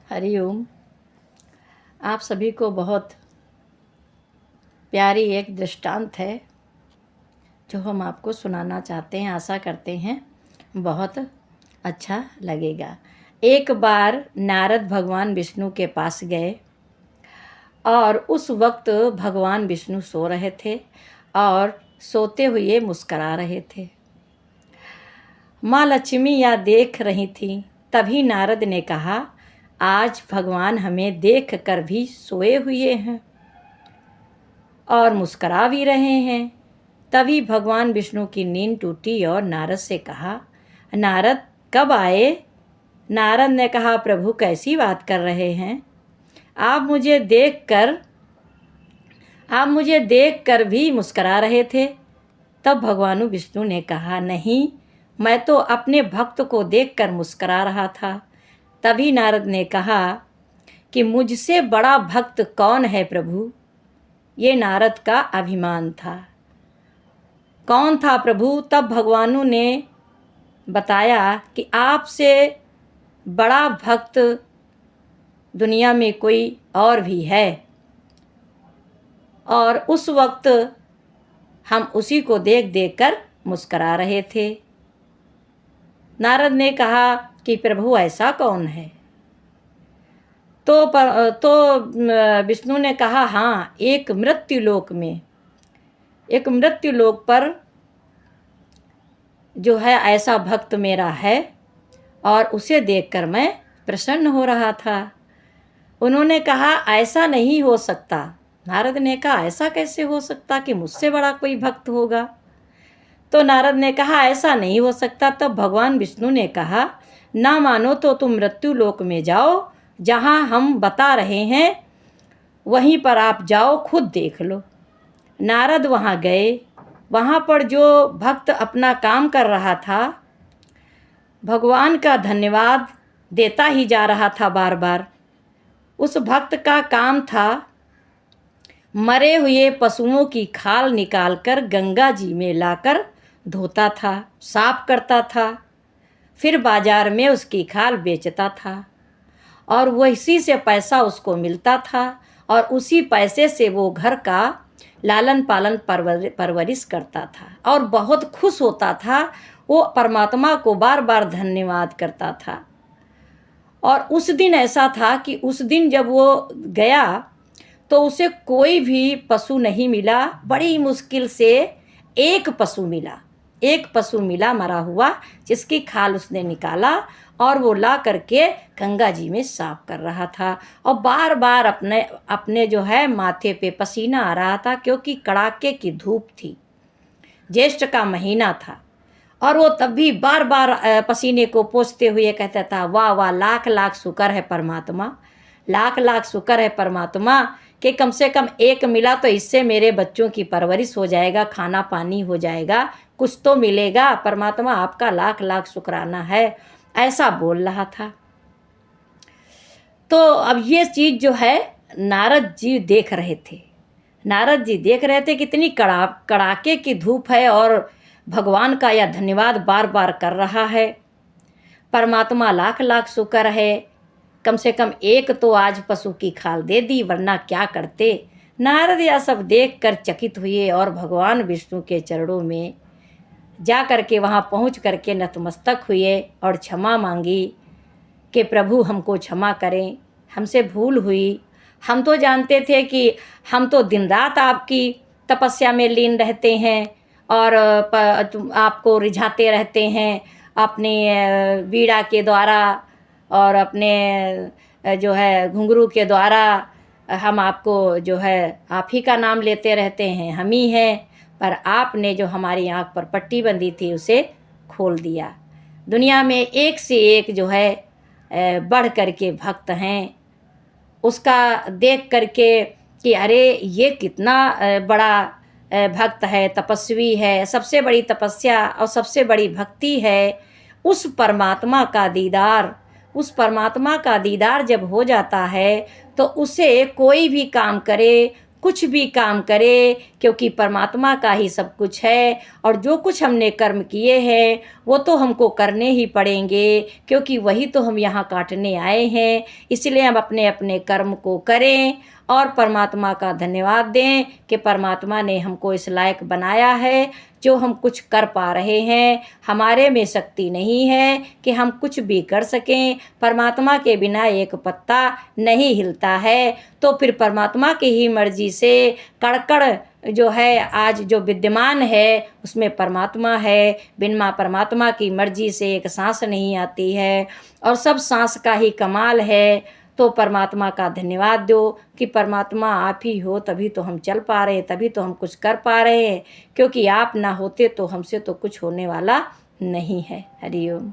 हरिओम। आप सभी को बहुत प्यारी एक दृष्टांत है जो हम आपको सुनाना चाहते हैं। आशा करते हैं बहुत अच्छा लगेगा। एक बार नारद भगवान विष्णु के पास गए और उस वक्त भगवान विष्णु सो रहे थे और सोते हुए मुस्करा रहे थे। माँ लक्ष्मी यह देख रही थी। तभी नारद ने कहा, आज भगवान हमें देख कर भी सोए हुए हैं और मुस्करा भी रहे हैं। तभी भगवान विष्णु की नींद टूटी और नारद से कहा, नारद कब आए? नारद ने कहा, प्रभु कैसी बात कर रहे हैं? आप मुझे देख कर भी मुस्करा रहे थे। तब भगवान विष्णु ने कहा, नहीं, मैं तो अपने भक्त को देखकर मुस्करा रहा था। तभी नारद ने कहा कि मुझसे बड़ा भक्त कौन है प्रभु? ये नारद का अभिमान था। कौन था प्रभु? तब भगवान ने बताया कि आपसे बड़ा भक्त दुनिया में कोई और भी है, और उस वक्त हम उसी को देख देख कर मुस्करा रहे थे। नारद ने कहा कि प्रभु ऐसा कौन है? तो विष्णु ने कहा, हाँ, एक मृत्युलोक पर जो है ऐसा भक्त मेरा है और उसे देखकर मैं प्रसन्न हो रहा था। उन्होंने कहा, ऐसा नहीं हो सकता। नारद ने कहा, ऐसा कैसे हो सकता कि मुझसे बड़ा कोई भक्त होगा? तो नारद ने कहा, ऐसा नहीं हो सकता। तब भगवान विष्णु ने कहा, ना मानो तो तुम मृत्यु लोक में जाओ, जहाँ हम बता रहे हैं वहीं पर आप जाओ, खुद देख लो। नारद वहाँ गए। वहाँ पर जो भक्त अपना काम कर रहा था, भगवान का धन्यवाद देता ही जा रहा था बार बार। उस भक्त का काम था मरे हुए पशुओं की खाल निकालकर गंगा जी में लाकर धोता था, साफ करता था, फिर बाजार में उसकी खाल बेचता था और वही से पैसा उसको मिलता था और उसी पैसे से वो घर का लालन पालन परवरिश करता था और बहुत खुश होता था। वो परमात्मा को बार बार धन्यवाद करता था। और उस दिन ऐसा था कि उस दिन जब वो गया तो उसे कोई भी पशु नहीं मिला। बड़ी मुश्किल से एक पशु मिला मरा हुआ, जिसकी खाल उसने निकाला और वो ला करके गंगा जी में साफ कर रहा था। और बार बार अपने जो है माथे पे पसीना आ रहा था, क्योंकि कड़ाके की धूप थी, ज्येष्ठ का महीना था। और वो तब भी बार बार पसीने को पोंछते हुए कहता था, वाह वाह, लाख लाख शुक्र है परमात्मा, लाख लाख शुक्र है परमात्मा कि कम से कम एक मिला तो इससे मेरे बच्चों की परवरिश हो जाएगा, खाना पानी हो जाएगा, कुछ तो मिलेगा। परमात्मा आपका लाख लाख शुक्राना है, ऐसा बोल रहा था। तो अब ये चीज़ जो है नारद जी देख रहे थे। कितनी कड़ाके की धूप है और भगवान का यह धन्यवाद बार बार कर रहा है। परमात्मा लाख लाख शुक्र है, कम से कम एक तो आज पशु की खाल दे दी, वरना क्या करते। नारद यह सब देख कर चकित हुए और भगवान विष्णु के चरणों में जा कर के वहाँ पहुँच कर के नतमस्तक हुए और क्षमा मांगी कि प्रभु हमको क्षमा करें, हमसे भूल हुई। हम तो जानते थे कि हम तो दिन रात आपकी तपस्या में लीन रहते हैं और आपको रिझाते रहते हैं अपने वीणा के द्वारा और अपने जो है घुंघरू के द्वारा। हम आपको जो है आप ही का नाम लेते रहते हैं, हम ही हैं। पर आपने जो हमारी आँख पर पट्टी बंधी थी उसे खोल दिया। दुनिया में एक से एक जो है बढ़ कर के भक्त हैं, उसका देख करके कि अरे ये कितना बड़ा भक्त है, तपस्वी है, सबसे बड़ी तपस्या और सबसे बड़ी भक्ति है। उस परमात्मा का दीदार जब हो जाता है तो उसे कोई भी काम करे, कुछ भी काम करें, क्योंकि परमात्मा का ही सब कुछ है। और जो कुछ हमने कर्म किए हैं वो तो हमको करने ही पड़ेंगे, क्योंकि वही तो हम यहाँ काटने आए हैं। इसलिए हम अपने अपने कर्म को करें और परमात्मा का धन्यवाद दें कि परमात्मा ने हमको इस लायक बनाया है जो हम कुछ कर पा रहे हैं। हमारे में शक्ति नहीं है कि हम कुछ भी कर सकें। परमात्मा के बिना एक पत्ता नहीं हिलता है। तो फिर परमात्मा की ही मर्जी से कड़ जो है आज जो विद्यमान है उसमें परमात्मा है। बिना परमात्मा की मर्जी से एक सांस नहीं आती है और सब सांस का ही कमाल है। तो परमात्मा का धन्यवाद दो कि परमात्मा आप ही हो, तभी तो हम चल पा रहे हैं, तभी तो हम कुछ कर पा रहे हैं, क्योंकि आप ना होते तो हमसे तो कुछ होने वाला नहीं है। हरि ओम।